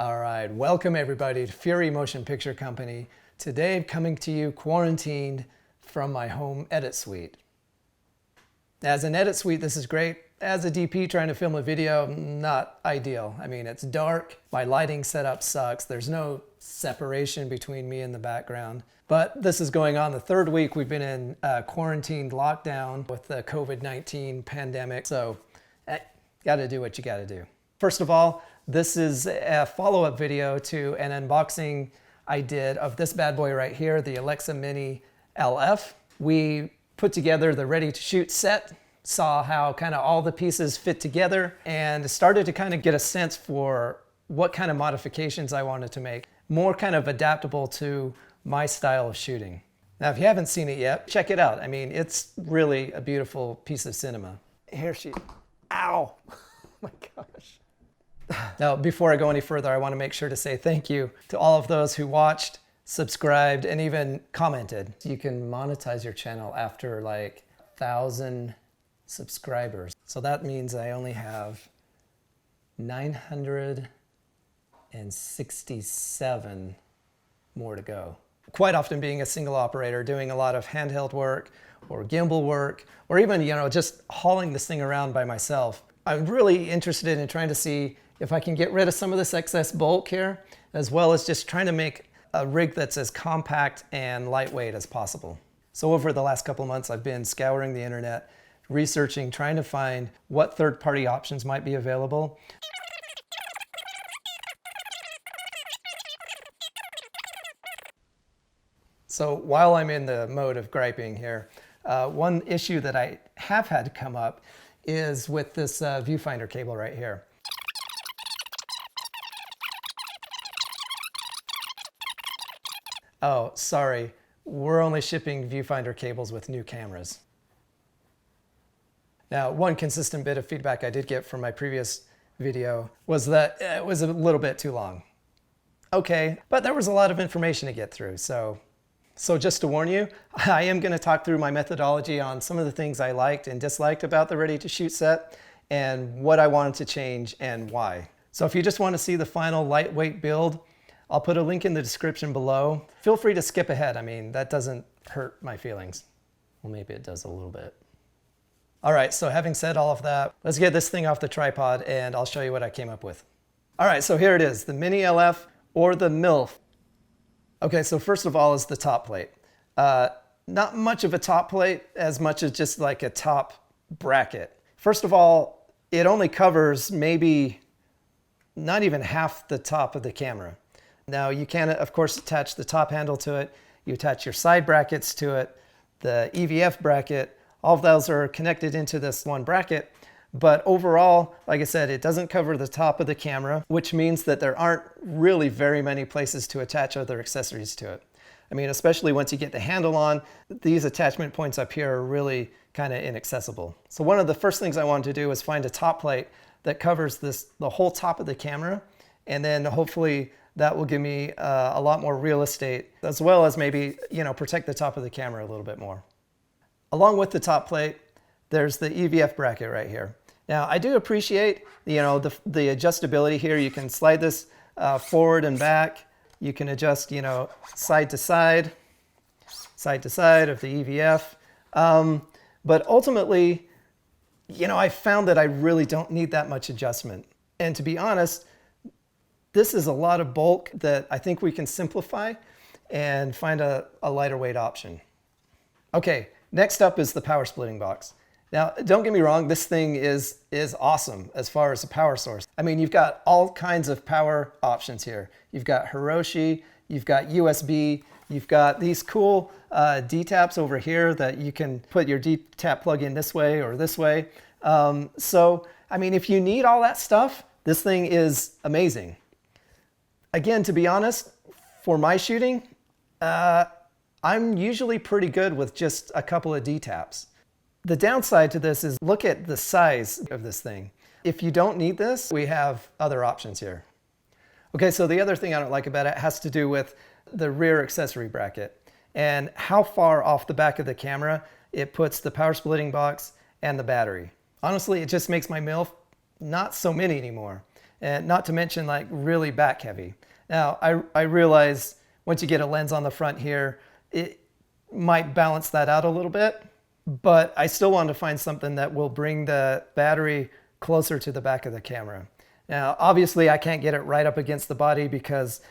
All right, welcome everybody to Fury Motion Picture Company. Today coming to you quarantined from my home edit suite. As an edit suite, this is great. As a DP trying to film a video, not ideal. I mean, it's dark, my lighting setup sucks, there's no separation between me and the background. But this is going on the third week we've been in quarantined lockdown with the COVID19 pandemic, so gotta do what you gotta do. First of all, this is a follow-up video to an unboxing I did of this bad boy right here, the Alexa Mini LF. We put together the ready-to-shoot set, saw how kind of all the pieces fit together, and started to kind of get a sense for what kind of modifications I wanted to make, more kind of adaptable to my style of shooting. Now, if you haven't seen it yet, check it out. I mean, it's really a beautiful piece of cinema. Here she, ow, oh my gosh. Now, before I go any further, I want to make sure to say thank you to all of those who watched, subscribed, and even commented. You can monetize your channel after like 1,000 subscribers. So that means I only have 967 more to go. Quite often being a single operator, doing a lot of handheld work or gimbal work, or even, just hauling this thing around by myself. I'm really interested in trying to see if I can get rid of some of this excess bulk here, as well as just trying to make a rig that's as compact and lightweight as possible. So over the last couple of months, I've been scouring the internet, researching, trying to find what third-party options might be available. So while I'm in the mode of griping here, one issue that I have had come up is with this viewfinder cable right here. Oh, sorry, we're only shipping viewfinder cables with new cameras. Now, one consistent bit of feedback I did get from my previous video was that it was a little bit too long. Okay, but there was a lot of information to get through, so just to warn you, I am going to talk through my methodology on some of the things I liked and disliked about the ready-to-shoot set and what I wanted to change and why. So if you just want to see the final lightweight build, I'll put a link in the description below. Feel free to skip ahead. I mean, that doesn't hurt my feelings. Well, maybe it does a little bit. All right, so having said all of that, let's get this thing off the tripod and I'll show you what I came up with. All right, so here it is, the Mini LF or the MILF. Okay, so first of all is the top plate. Not much of a top plate as much as just like a top bracket. First of all, it only covers maybe not even half the top of the camera. Now you can, of course, attach the top handle to it. You attach your side brackets to it, the EVF bracket. All of those are connected into this one bracket. But overall, like I said, it doesn't cover the top of the camera, which means that there aren't really very many places to attach other accessories to it. I mean, especially once you get the handle on, these attachment points up here are really kind of inaccessible. So one of the first things I wanted to do was find a top plate that covers the whole top of the camera, and then hopefully that will give me a lot more real estate, as well as maybe, protect the top of the camera a little bit more. Along with the top plate, there's the EVF bracket right here. Now, I do appreciate, the adjustability here. You can slide this forward and back. You can adjust, side to side of the EVF. But ultimately, I found that I really don't need that much adjustment. And to be honest, this is a lot of bulk that I think we can simplify and find a lighter weight option. Okay, next up is the power splitting box. Now, don't get me wrong, this thing is awesome as far as a power source. I mean, you've got all kinds of power options here. You've got Hiroshi, you've got USB, you've got these cool D-taps over here that you can put your D-tap plug in this way or this way. So, I mean, if you need all that stuff, this thing is amazing. Again, to be honest, for my shooting, I'm usually pretty good with just a couple of D-taps. The downside to this is look at the size of this thing. If you don't need this, we have other options here. Okay, so the other thing I don't like about it has to do with the rear accessory bracket and how far off the back of the camera it puts the power splitting box and the battery. Honestly, it just makes my MILF not so many anymore. and not to mention like really back heavy. Now, I realize once you get a lens on the front here, it might balance that out a little bit, but I still want to find something that will bring the battery closer to the back of the camera. Now, obviously I can't get it right up against the body because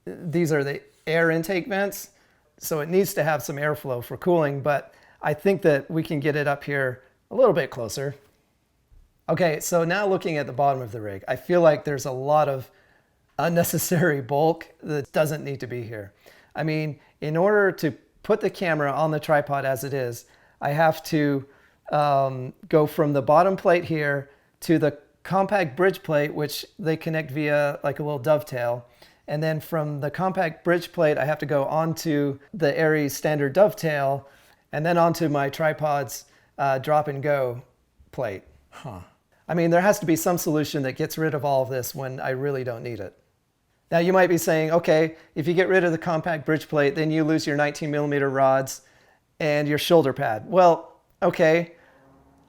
these are the air intake vents, so it needs to have some airflow for cooling, but I think that we can get it up here a little bit closer. Okay, so now looking at the bottom of the rig, I feel like there's a lot of unnecessary bulk that doesn't need to be here. I mean, in order to put the camera on the tripod as it is, I have to go from the bottom plate here to the compact bridge plate, which they connect via like a little dovetail. And then from the compact bridge plate, I have to go onto the ARRI standard dovetail and then onto my tripod's drop and go plate. I mean, there has to be some solution that gets rid of all of this when I really don't need it. Now you might be saying, okay, if you get rid of the compact bridge plate, then you lose your 19mm rods and your shoulder pad. Well, okay,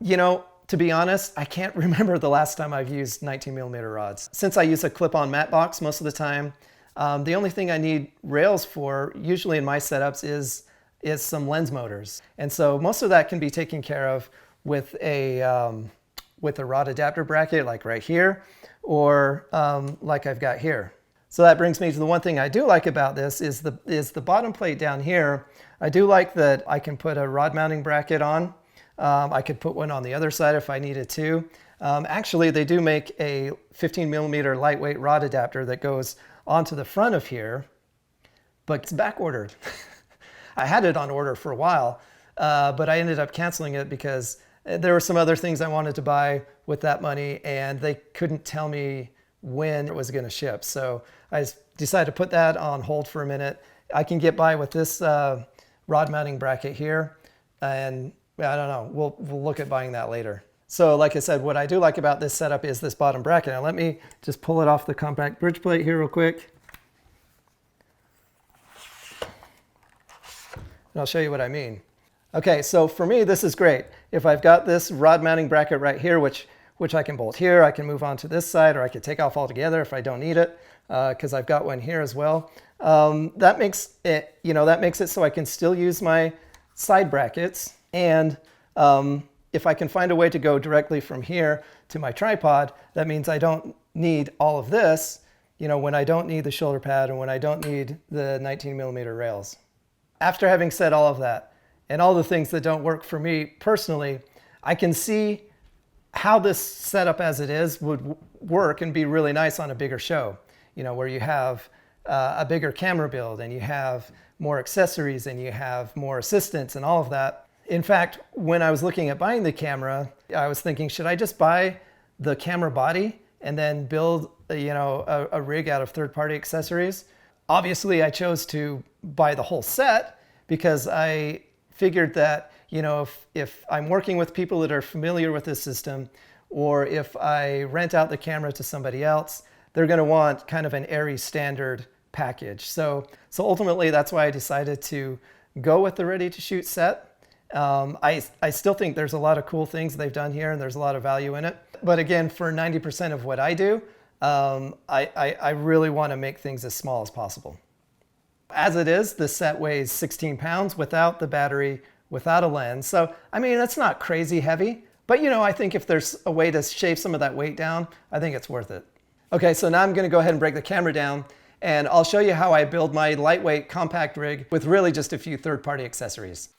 you know, to be honest, I can't remember the last time I've used 19mm rods. Since I use a clip-on mat box most of the time, the only thing I need rails for, usually in my setups, is some lens motors. And so most of that can be taken care of with a rod adapter bracket, like right here, or like I've got here. So that brings me to the one thing I do like about this is the bottom plate down here. I do like that I can put a rod mounting bracket on. I could put one on the other side if I needed to. Actually, they do make a 15mm lightweight rod adapter that goes onto the front of here, but it's back ordered. I had it on order for a while, but I ended up canceling it because there were some other things I wanted to buy with that money and they couldn't tell me when it was going to ship. So I decided to put that on hold for a minute. I can get by with this rod mounting bracket here, and I don't know, we'll look at buying that later. So like I said, what I do like about this setup is this bottom bracket. Now let me just pull it off the compact bridge plate here real quick. And I'll show you what I mean. Okay, so for me, this is great. If I've got this rod mounting bracket right here, which I can bolt here, I can move on to this side, or I could take off altogether if I don't need it, because I've got one here as well. That makes it so I can still use my side brackets, and if I can find a way to go directly from here to my tripod, that means I don't need all of this, you know, when I don't need the shoulder pad and when I don't need the 19mm rails. After having said all of that, and all the things that don't work for me personally, I can see how this setup as it is would work and be really nice on a bigger show, you know, where you have a bigger camera build and you have more accessories and you have more assistants and all of that. In fact, when I was looking at buying the camera, I was thinking, should I just buy the camera body and then build, you know, a rig out of third-party accessories? Obviously, I chose to buy the whole set because I figured that, you know, if I'm working with people that are familiar with this system, or if I rent out the camera to somebody else, they're going to want kind of an ARRI standard package. So ultimately, that's why I decided to go with the ready-to-shoot set. I still think there's a lot of cool things they've done here and there's a lot of value in it. But again, for 90% of what I do, I really want to make things as small as possible. As it is, this set weighs 16 pounds without the battery, without a lens. So, I mean, it's not crazy heavy, but you know, I think if there's a way to shave some of that weight down, I think it's worth it. Okay, so now I'm going to go ahead and break the camera down and I'll show you how I build my lightweight compact rig with really just a few third-party accessories.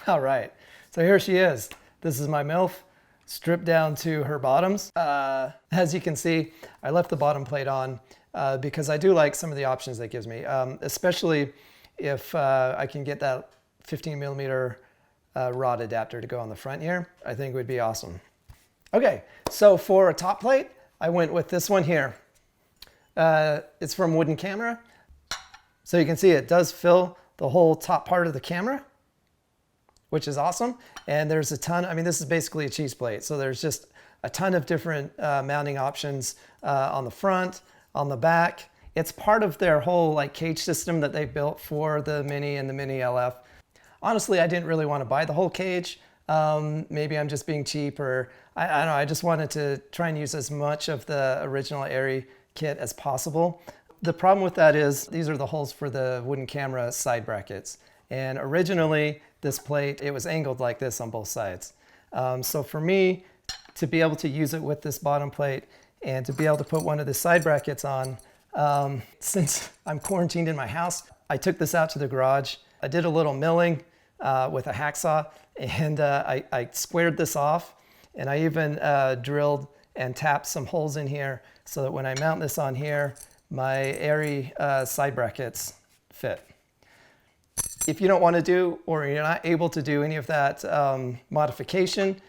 All right, so here she is. This is my MILF, stripped down to her bottoms. As you can see, I left the bottom plate on because I do like some of the options that gives me, especially if I can get that 15mm rod adapter to go on the front here. I think would be awesome. Okay, so for a top plate, I went with this one here. It's from Wooden Camera. So you can see it does fill the whole top part of the camera, which is awesome. And there's a ton, I mean, this is basically a cheese plate. So there's just a ton of different mounting options on the front, on the back. It's part of their whole like cage system that they built for the Mini and the Mini LF. Honestly, I didn't really want to buy the whole cage. Maybe I'm just being cheap, or I don't know, I just wanted to try and use as much of the original ARRI kit as possible. The problem with that is these are the holes for the wooden camera side brackets. And originally this plate, it was angled like this on both sides. So for me to be able to use it with this bottom plate and to be able to put one of the side brackets on, since I'm quarantined in my house, I took this out to the garage. I did a little milling with a hacksaw, and I squared this off, and I even drilled and tapped some holes in here so that when I mount this on here, my ARRI side brackets fit. If you don't want to do, or you're not able to do any of that modification,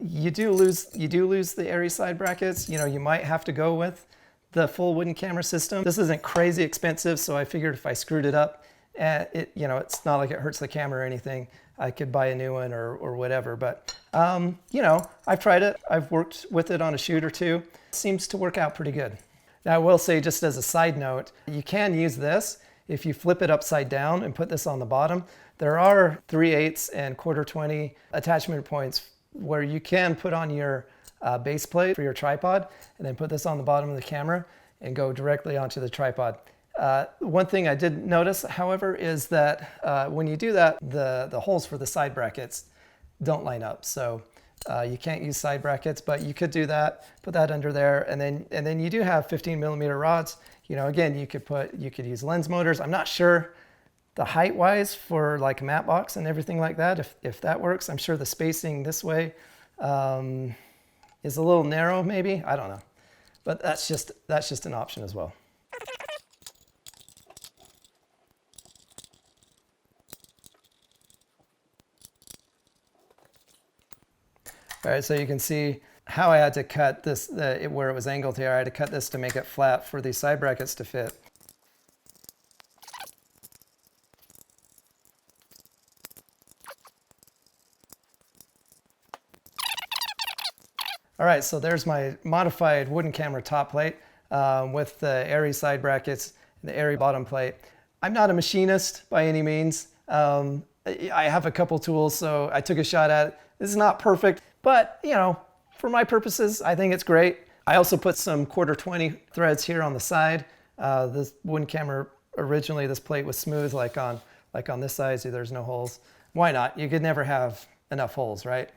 you do lose the ARRI side brackets. You know, you might have to go with the full wooden camera system. This isn't crazy expensive, so I figured if I screwed it up, you know, it's not like it hurts the camera or anything. I could buy a new one or whatever. But you know, I've tried it. I've worked with it on a shoot or two. It seems to work out pretty good. Now I will say, just as a side note, you can use this if you flip it upside down and put this on the bottom. There are 3/8 and 1/4-20 attachment points where you can put on your base plate for your tripod and then put this on the bottom of the camera and go directly onto the tripod. One thing I did notice, however, is that when you do that, the holes for the side brackets don't line up. So you can't use side brackets, but you could do that, put that under there, and then you do have 15mm rods. You know, again, you could use lens motors. I'm not sure the height wise for like a matte box and everything like that, if that works. I'm sure the spacing this way is a little narrow, maybe, I don't know, but that's just an option as well. All right, so you can see how I had to cut this, where it was angled here. I had to cut this to make it flat for these side brackets to fit. All right, so there's my modified wooden camera top plate with the ARRI side brackets and the ARRI bottom plate. I'm not a machinist by any means. I have a couple tools, so I took a shot at it. This is not perfect, but you know, for my purposes, I think it's great. I also put some 1/4-20 threads here on the side. This wooden camera, originally this plate was smooth like on this side, so there's no holes. Why not? You could never have enough holes, right?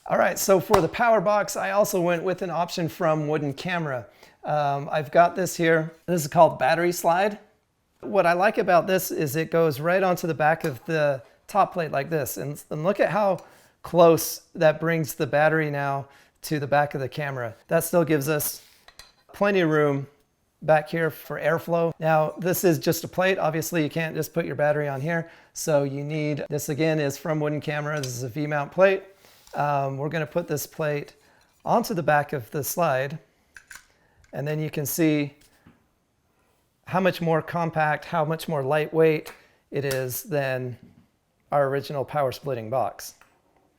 All right, so for the power box, I also went with an option from Wooden Camera. I've got this here. This is called battery slide. What I like about this is it goes right onto the back of the top plate like this. And look at how close that brings the battery now to the back of the camera. That still gives us plenty of room back here for airflow. Now, this is just a plate. Obviously, you can't just put your battery on here. So you need, this again is from Wooden Camera. This is a V-mount plate. We're going to put this plate onto the back of the slide, and then you can see how much more compact, how much more lightweight it is than our original power splitting box.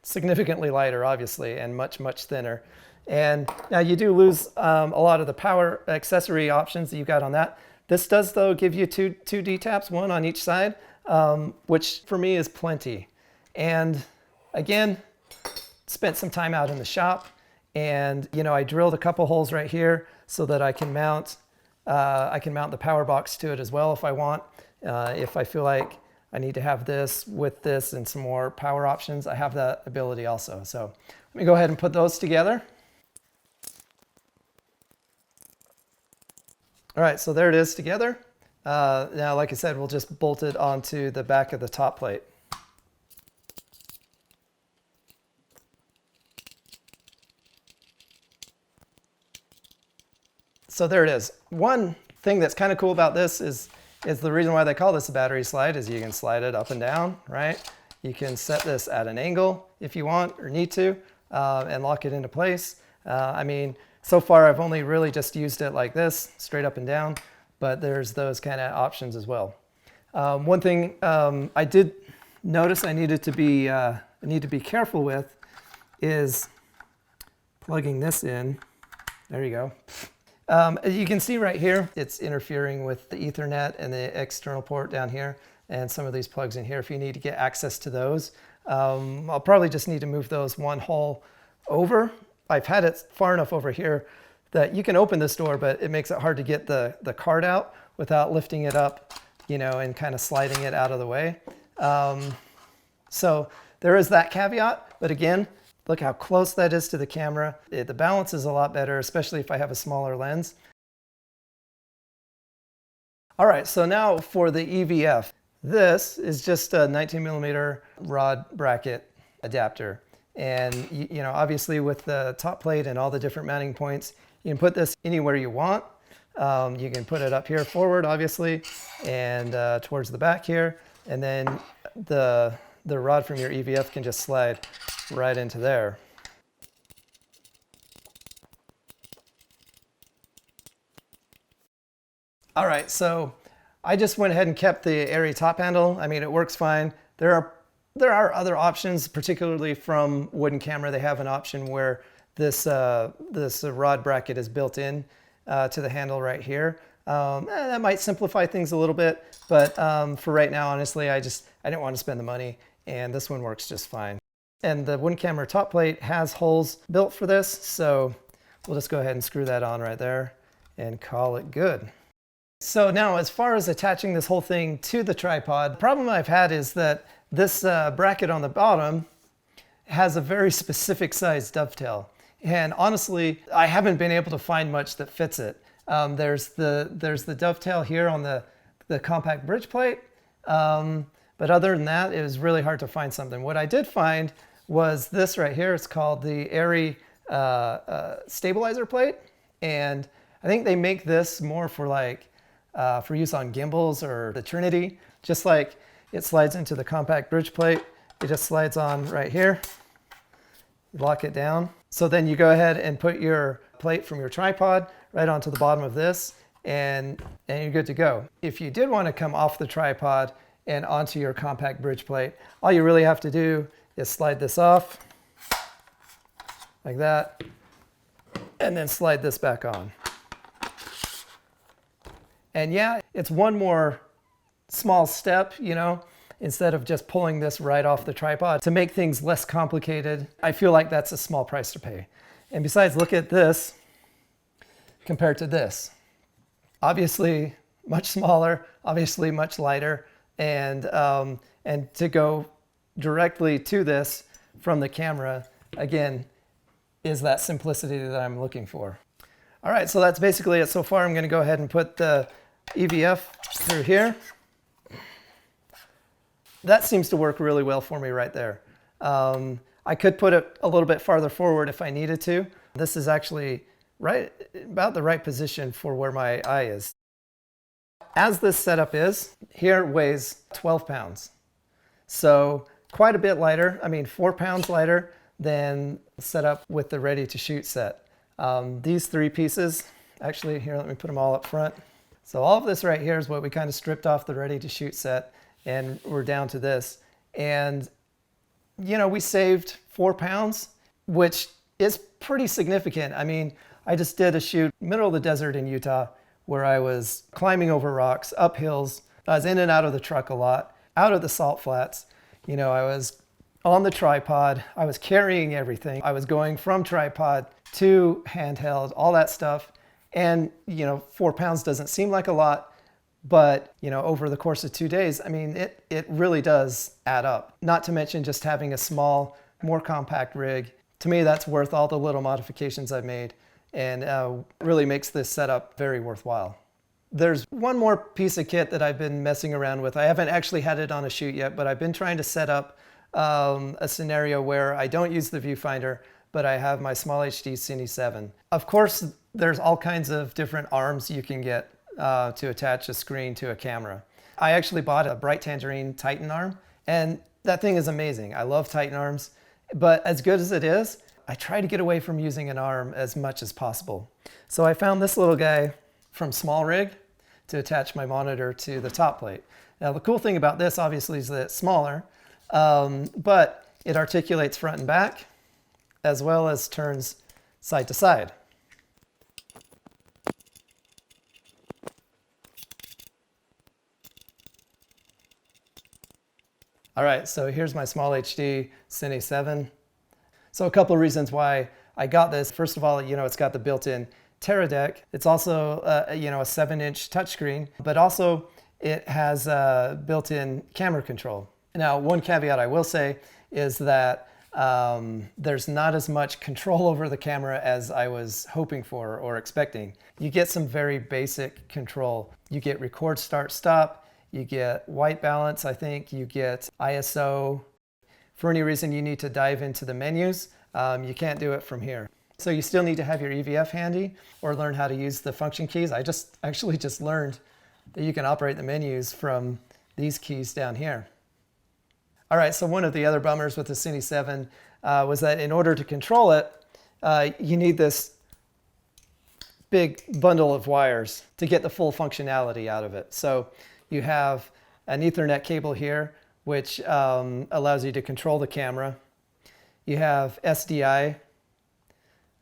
Significantly lighter, obviously, and much, much thinner. And now you do lose a lot of the power accessory options that you've got on that. This does, though, give you two D-taps, one on each side, which for me is plenty. And again, spent some time out in the shop, and you know, I drilled a couple holes right here so that I can mount the power box to it as well if I want. If I feel like I need to have this with this and some more power options, I have that ability also. So let me go ahead and put those together. All right, so there it is together. Now, like I said, we'll just bolt it onto the back of the top plate. So there it is. One thing that's kind of cool about this is the reason why they call this a battery slide is you can slide it up and down, right? You can set this at an angle if you want or need to, and lock it into place. I mean, so far I've only really just used it like this, straight up and down, but there's those kind of options as well. One thing I did notice I need to be careful with is plugging this in. There you go. You can see right here, it's interfering with the Ethernet and the external port down here and some of these plugs in here. If you need to get access to those, I'll probably just need to move those one hole over. I've had it far enough over here that you can open this door, but it makes it hard to get the card out without lifting it up, you know, and kind of sliding it out of the way. So there is that caveat, but again, look how close that is to the camera. The balance is a lot better, especially if I have a smaller lens. All right, so now for the EVF. This is just a 19mm rod bracket adapter. And you know, obviously with the top plate and all the different mounting points, you can put this anywhere you want. You can put it up here forward, obviously, and towards the back here. And then the rod from your EVF can just slide right into there. All right, so I just went ahead and kept the ARRI top handle. I mean, it works fine. There are other options, particularly from Wooden Camera. They have an option where this rod bracket is built in to the handle right here. That might simplify things a little bit, but for right now, honestly, I didn't want to spend the money, and this one works just fine. And the Wooden Camera top plate has holes built for this, so we'll just go ahead and screw that on right there and call it good. So now, as far as attaching this whole thing to the tripod, the problem I've had is that this bracket on the bottom has a very specific size dovetail. And honestly, I haven't been able to find much that fits it. There's the dovetail here on the compact bridge plate. But other than that, it was really hard to find something. What I did find was this right here. It's called the ARRI stabilizer plate. And I think they make this more for like, for use on gimbals or the Trinity. Just like it slides into the compact bridge plate, it just slides on right here. Lock it down. So then you go ahead and put your plate from your tripod right onto the bottom of this, and you're good to go. If you did want to come off the tripod and onto your compact bridge plate, all you really have to do is slide this off like that, and then slide this back on. And yeah, it's one more small step, you know, instead of just pulling this right off the tripod. To make things less complicated, I feel like that's a small price to pay. And besides, look at this compared to this. Obviously much smaller, obviously much lighter, and to go directly to this from the camera, again, is that simplicity that I'm looking for. All right, so that's basically it so far. I'm gonna go ahead and put the EVF through here. That seems to work really well for me right there. I could put it a little bit farther forward if I needed to. This is actually right about the right position for where my eye is. As this setup is, here weighs 12 pounds. So quite a bit lighter, I mean 4 pounds lighter than setup with the ready to shoot set. These three pieces, actually here, let me put them all up front. So all of this right here is what we kind of stripped off the ready to shoot set, and we're down to this. And you know, we saved 4 pounds, which is pretty significant. I mean, I just did a shoot middle of the desert in Utah where I was climbing over rocks, up hills. I was in and out of the truck a lot, out of the salt flats. You know, I was on the tripod. I was carrying everything. I was going from tripod to handheld, all that stuff. And, you know, 4 pounds doesn't seem like a lot, but, you know, over the course of 2 days, I mean, it really does add up. Not to mention just having a small, more compact rig. To me, that's worth all the little modifications I've made, and really makes this setup very worthwhile. There's one more piece of kit that I've been messing around with. I haven't actually had it on a shoot yet, but I've been trying to set up a scenario where I don't use the viewfinder, but I have my small HD Cine 7. Of course, there's all kinds of different arms you can get to attach a screen to a camera. I actually bought a Bright Tangerine Titan arm, and that thing is amazing. I love Titan arms, but as good as it is, I try to get away from using an arm as much as possible. So I found this little guy from Small Rig to attach my monitor to the top plate. Now the cool thing about this obviously is that it's smaller, but it articulates front and back, as well as turns side to side. All right, so here's my small HD Cine 7. So a couple of reasons why I got this. First of all, it's got the built-in deck. It's also, a 7-inch touchscreen, but also it has a built-in camera control. Now, one caveat I will say is that there's not as much control over the camera as I was hoping for or expecting. You get some very basic control. You get record, start, stop. You get white balance, I think. You get ISO. For any reason you need to dive into the menus, you can't do it from here. So you still need to have your EVF handy or learn how to use the function keys. I actually just learned that you can operate the menus from these keys down here. All right, so one of the other bummers with the Cine 7 was that in order to control it, you need this big bundle of wires to get the full functionality out of it. So you have an Ethernet cable here, which allows you to control the camera. You have SDI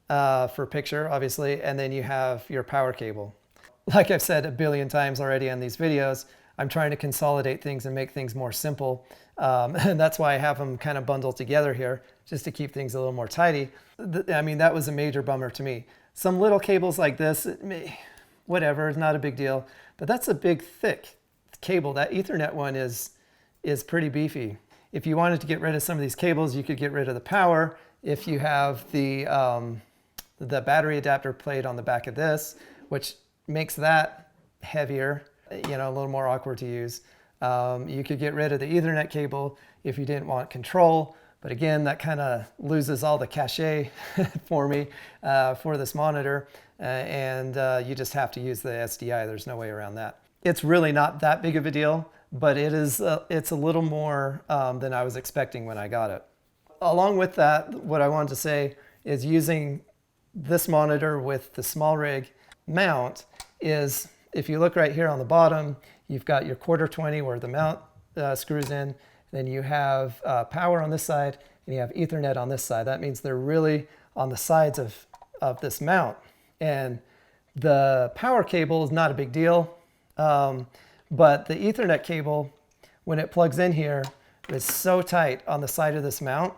for picture, obviously, and then you have your power cable. Like I've said a billion times already on these videos, I'm trying to consolidate things and make things more simple. And that's why I have them kind of bundled together here, just to keep things a little more tidy. I mean, that was a major bummer to me. Some little cables like this, whatever, it's not a big deal. But that's a big, thick cable. That Ethernet one is pretty beefy. If you wanted to get rid of some of these cables, you could get rid of the power. If you have the battery adapter plate on the back of this, which makes that heavier, a little more awkward to use. You could get rid of the Ethernet cable if you didn't want control. But again, that kind of loses all the cachet for me for this monitor. And you just have to use the SDI. There's no way around that. It's really not that big of a deal, but it's a little more than I was expecting when I got it. Along with that, what I wanted to say is using this monitor with the small rig mount is, if you look right here on the bottom, you've got your 1/4-20 where the mount screws in. Then you have power on this side, and you have Ethernet on this side. That means they're really on the sides of this mount. And the power cable is not a big deal, but the Ethernet cable, when it plugs in here, is so tight on the side of this mount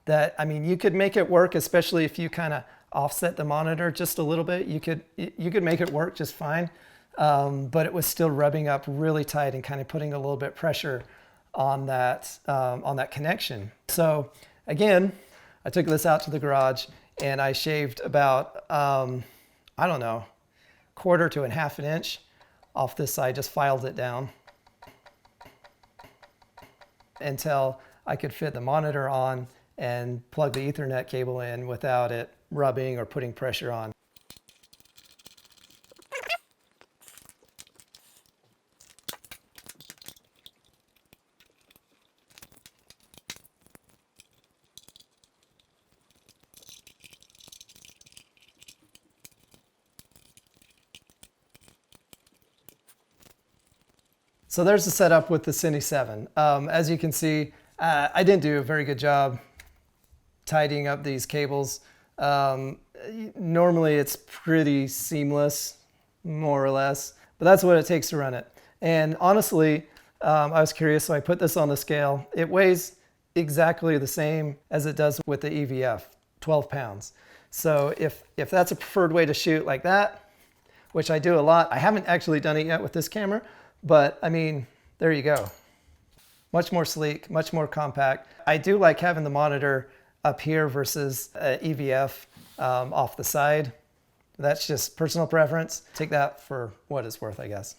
that, I mean, you could make it work, especially if you kind of offset the monitor just a little bit. You could make it work just fine, but it was still rubbing up really tight and kind of putting a little bit pressure on that connection. So again, I took this out to the garage and I shaved about, I don't know, 1/4 to 1/2 inch off this side, just filed it down until I could fit the monitor on and plug the Ethernet cable in without it rubbing or putting pressure on. So there's the setup with the Cine 7. As you can see, I didn't do a very good job tidying up these cables. Normally it's pretty seamless, more or less, but that's what it takes to run it. And honestly, I was curious, so I put this on the scale. It weighs exactly the same as it does with the EVF, 12 pounds. So if that's a preferred way to shoot like that, which I do a lot, I haven't actually done it yet with this camera, but I mean, there you go. Much more sleek, much more compact. I do like having the monitor up here versus EVF off the side. That's just personal preference. Take that for what it's worth, I guess.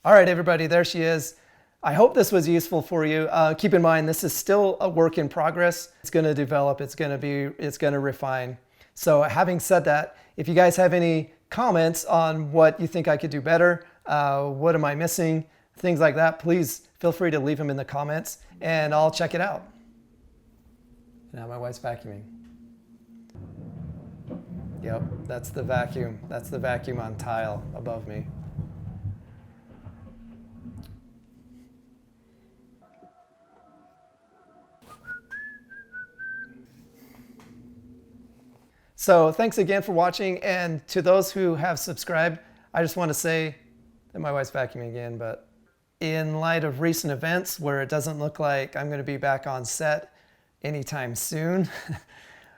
All right, everybody, there she is. I hope this was useful for you. Keep in mind, this is still a work in progress. It's gonna develop, it's gonna refine. So having said that, if you guys have any comments on what you think I could do better, what am I missing, things like that, please feel free to leave them in the comments and I'll check it out. Now my wife's vacuuming. Yep, that's the vacuum. That's the vacuum on tile above me. So thanks again for watching, and to those who have subscribed, I just want to say that my wife's vacuuming again, but in light of recent events where it doesn't look like I'm going to be back on set anytime soon,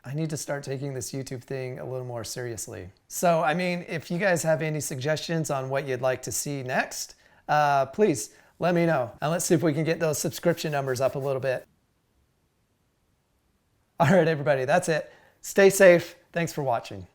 I need to start taking this YouTube thing a little more seriously. So, I mean, if you guys have any suggestions on what you'd like to see next, please let me know. And let's see if we can get those subscription numbers up a little bit. All right, everybody, that's it. Stay safe. Thanks for watching.